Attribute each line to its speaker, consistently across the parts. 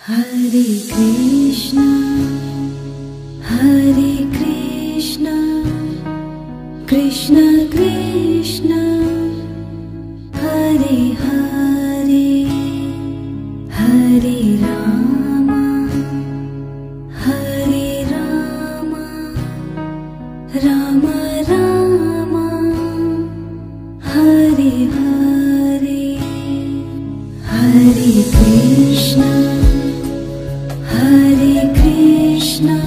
Speaker 1: Hare Krishna, Hare Krishna, Krishna Krishna, Hare Hare, Hare Rama, Hare Rama, Rama Rama, Hare Hare, Hare Krishna, Hare Krishna,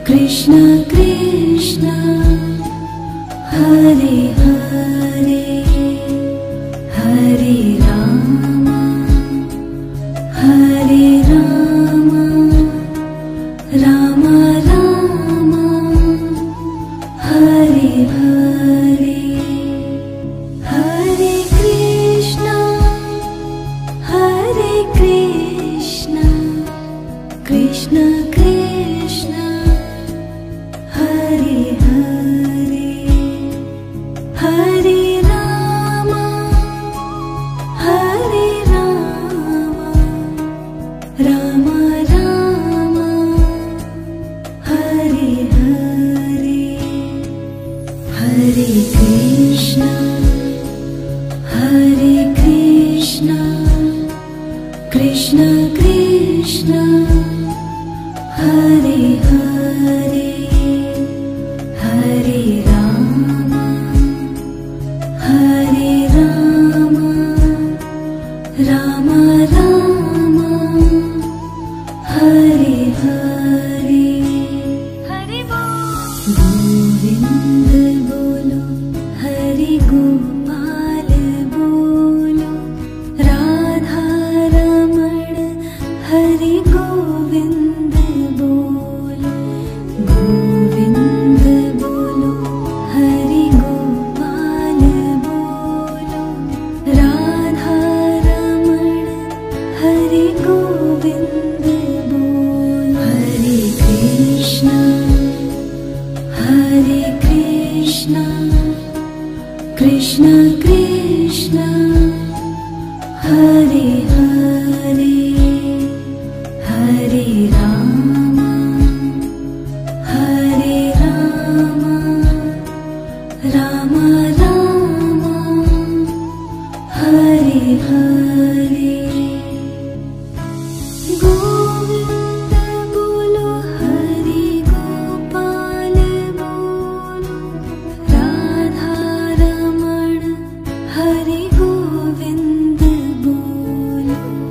Speaker 1: Krishna Krishna, Hare Hare, Hare Rama, Hare Rama, Rama Rama, Hare Hare, Hare Krishna, Hare Krishna, Krishna Krishna, Hare Hare, Hare Rama, Hare Rama, Rama Rama, Hare Hare, Hare Krishna, Hare Krishna, Krishna Krishna, Hare Hare, Hare Rama, Hare Rama, Rama Rama, Hare Hare, Hare Govind bolo, Hare Gopal bolo, Radha Raman, Hare Govind bolo, Govind bolo, Hare Gopal bolo, Radha Raman, Hare Govind bolo, Hare Krishna, Hare Krishna, Krishna Krishna, Hare Hare,